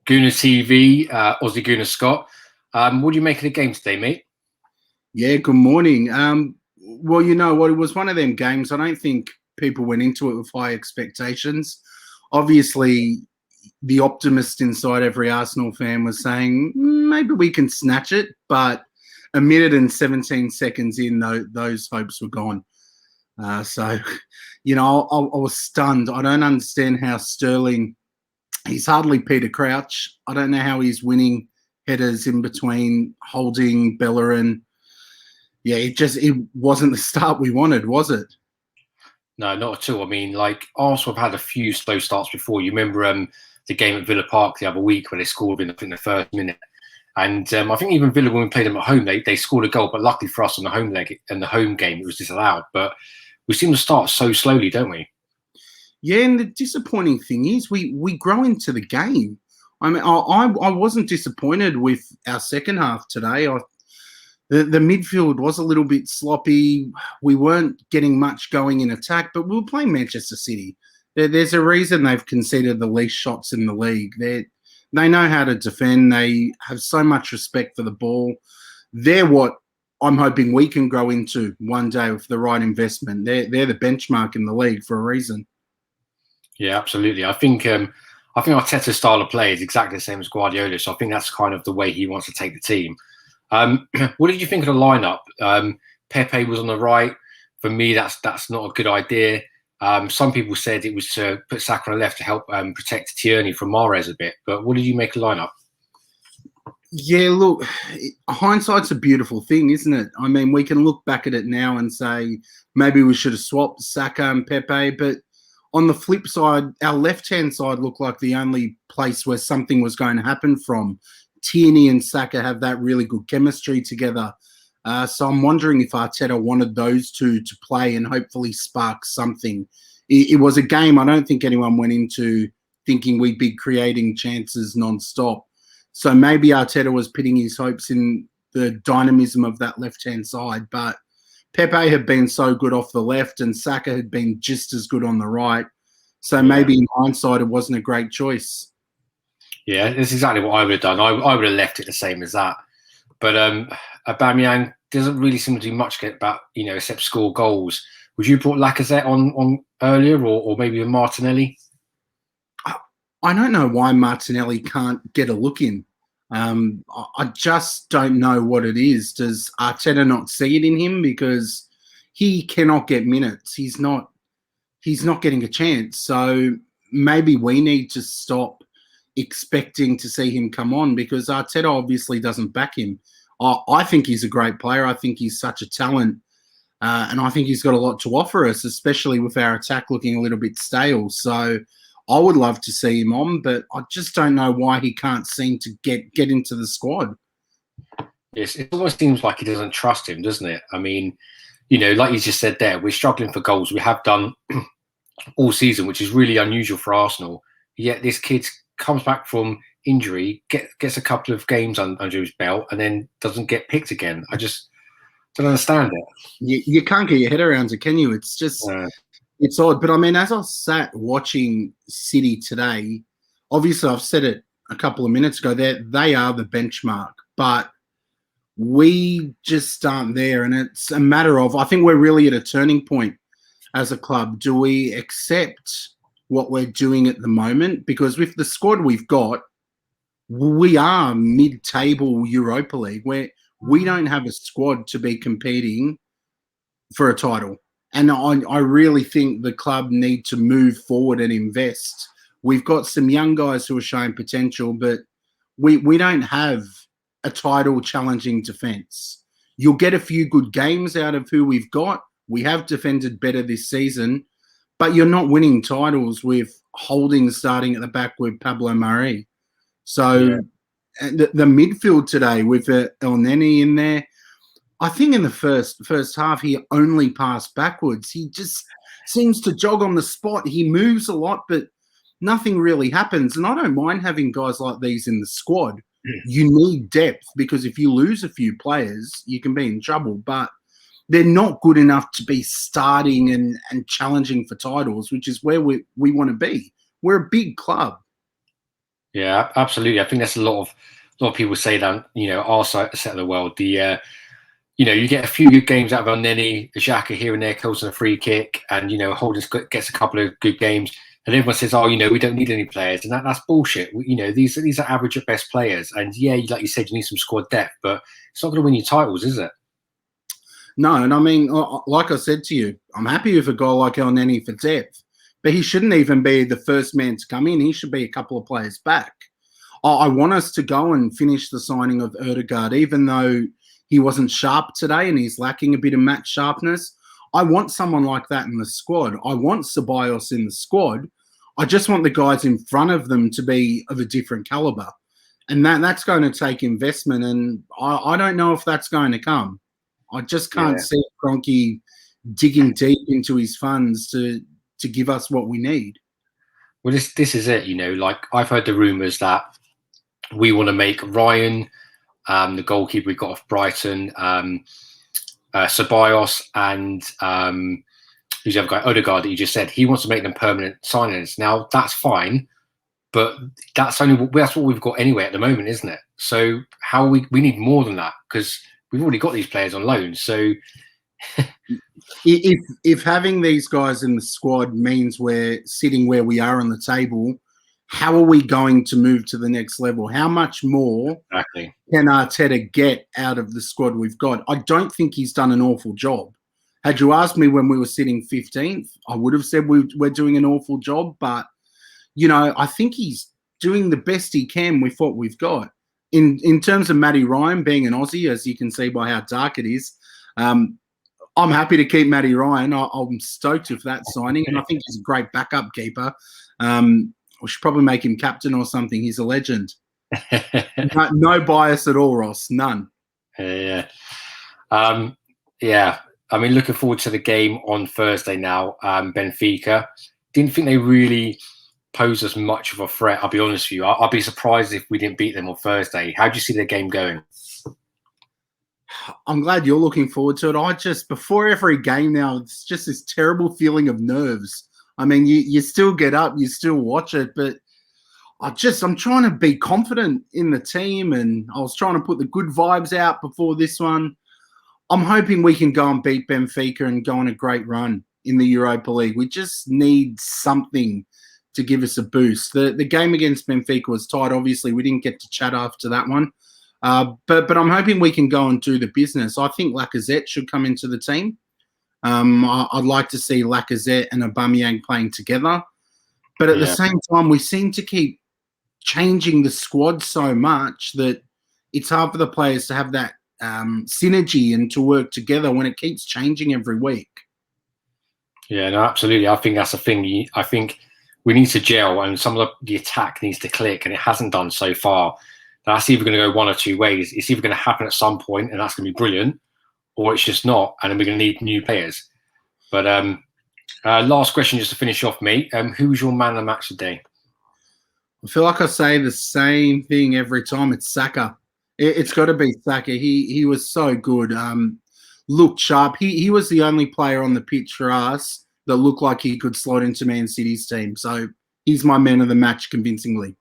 Gooner TV, Aussie Gooner Scott. What do you make of the game today, mate? Yeah, good morning. Well, you know what? It was one of them games. I don't think people went into it with high expectations. Obviously, the optimist inside every Arsenal fan was saying, maybe we can snatch it. But a minute and 17 seconds in, those hopes were gone. So, you know, I was stunned. I don't understand how Sterling, he's hardly Peter Crouch. I don't know how he's winning headers in between Holding, Bellerin. Yeah, it wasn't the start we wanted, was it? No, not at all. I mean, like, Arsenal have had a few slow starts before. You remember the game at Villa Park the other week where they scored in the first minute. And I think even Villa, when we played them at home, they scored a goal. But luckily for us on the home leg and the home game, it was disallowed. But we seem to start so slowly, don't we? Yeah, and the disappointing thing is we grow into the game. I mean, I wasn't disappointed with our second half today. The midfield was a little bit sloppy. We weren't getting much going in attack, but we were playing Manchester City. There's a reason they've conceded the least shots in the league. They know how to defend. They have so much respect for the ball. They're what I'm hoping we can grow into one day with the right investment. They're the benchmark in the league for a reason. Yeah, absolutely. I think Arteta's style of play is exactly the same as Guardiola. So I think that's kind of the way he wants to take the team. What did you think of the lineup? Pepe was on the right. For me, that's not a good idea. Some people said it was to put Saka on the left to help protect Tierney from Mahrez a bit. But what did you make of the lineup? Yeah, look, hindsight's a beautiful thing, isn't it? I mean, we can look back at it now and say maybe we should have swapped Saka and Pepe, but on the flip side, our left-hand side looked like the only place where something was going to happen from. Tierney and Saka have that really good chemistry together. So I'm wondering if Arteta wanted those two to play and hopefully spark something. It was a game I don't think anyone went into thinking we'd be creating chances non-stop. So maybe Arteta was pitting his hopes in the dynamism of that left-hand side. But Pepe had been so good off the left and Saka had been just as good on the right. So maybe in hindsight, it wasn't a great choice. Yeah, that's exactly what I would have done. I would have left it the same as that. But Aubameyang doesn't really seem to do much about, except score goals. Would you brought Lacazette on earlier or maybe with Martinelli? I don't know why Martinelli can't get a look in. I just don't know what it is. Does Arteta not see it in him? Because he cannot get minutes. He's not getting a chance. So maybe we need to stop expecting to see him come on because Arteta obviously doesn't back him. I think he's a great player. I think he's such a talent. And I think he's got a lot to offer us, especially with our attack looking a little bit stale. So I would love to see him on, but I just don't know why he can't seem to get into the squad. Yes, it almost seems like he doesn't trust him, doesn't it? I mean, like you just said there, we're struggling for goals. We have done all season, which is really unusual for Arsenal. Yet this kid comes back from injury, gets a couple of games under his belt, and then doesn't get picked again. I just don't understand it. You can't get your head around it, can you? It's just... It's odd, but I mean, as I sat watching City today, obviously I've said it a couple of minutes ago, they are the benchmark, but we just aren't there. And it's a matter of, I think we're really at a turning point as a club. Do we accept what we're doing at the moment? Because with the squad we've got, we are mid-table Europa League, where we don't have a squad to be competing for a title. And I really think the club need to move forward and invest. We've got some young guys who are showing potential, but we don't have a title challenging defence. You'll get a few good games out of who we've got. We have defended better this season, but you're not winning titles with Holding starting at the back with Pablo Mari. So the midfield today with El Neni in there, I think in the first half, he only passed backwards. He just seems to jog on the spot. He moves a lot, but nothing really happens. And I don't mind having guys like these in the squad. You need depth because if you lose a few players, you can be in trouble. But they're not good enough to be starting and challenging for titles, which is where we want to be. We're a big club. Yeah, absolutely. I think there's a lot of people say that, our set of the world. You get a few good games out of Elneny, Xhaka here and there, kills on a free kick, and Holding gets a couple of good games, and everyone says, "Oh, we don't need any players," and that's bullshit. These are average at best players, and yeah, like you said, you need some squad depth, but it's not going to win you titles, is it? No, and I mean, like I said to you, I'm happy with a guy like Elneny for depth, but he shouldn't even be the first man to come in. He should be a couple of players back. I want us to go and finish the signing of Erdegaard, even though he wasn't sharp today and he's lacking a bit of match sharpness. I want someone like that in the squad. I want Ceballos in the squad. I just want the guys in front of them to be of a different caliber. And that's going to take investment, and I don't know if that's going to come. I just can't see Kroenke digging deep into his funds to give us what we need. Well, this is it. Like I've heard the rumours that we want to make Ryan, the goalkeeper we got off Brighton, Ceballos, and who's the other guy, Odegaard, that you just said. He wants to make them permanent signings. Now that's fine, but that's what we've got anyway at the moment, isn't it? So how we need more than that, because we've already got these players on loan. So if having these guys in the squad means we're sitting where we are on the table, how are we going to move to the next level? How much more can Arteta get out of the squad we've got? I don't think he's done an awful job. Had you asked me when we were sitting 15th, I would have said we're doing an awful job. But, I think he's doing the best he can with what we've got. In terms of Matty Ryan being an Aussie, as you can see by how dark it is, I'm happy to keep Matty Ryan. I'm stoked with that signing, and I think he's a great backup keeper. We should probably make him captain or something. He's a legend. No bias at all, Ross. None. Yeah. Yeah. I mean, looking forward to the game on Thursday now. Benfica. Didn't think they really posed as much of a threat, I'll be honest with you. I'll be surprised if we didn't beat them on Thursday. How do you see their game going? I'm glad you're looking forward to it. Before every game now, it's just this terrible feeling of nerves. I mean, you still get up, you still watch it, but I'm trying to be confident in the team, and I was trying to put the good vibes out before this one. I'm hoping we can go and beat Benfica and go on a great run in the Europa League. We just need something to give us a boost. The game against Benfica was tight. Obviously, we didn't get to chat after that one. But I'm hoping we can go and do the business. I think Lacazette should come into the team. I'd like to see Lacazette and Aubameyang playing together. But at the same time, we seem to keep changing the squad so much that it's hard for the players to have that synergy and to work together when it keeps changing every week. Yeah, no, absolutely. I think that's the thing. I think we need to gel, and some of the attack needs to click, and it hasn't done so far. That's either going to go one or two ways. It's either going to happen at some point, and that's going to be brilliant, or it's just not, and then we're going to need new players. But last question, just to finish off, mate. Who's your man of the match today? I feel like I say the same thing every time. It's Saka. It's got to be Saka. He was so good. Looked sharp. He was the only player on the pitch for us that looked like he could slot into Man City's team. So he's my man of the match convincingly.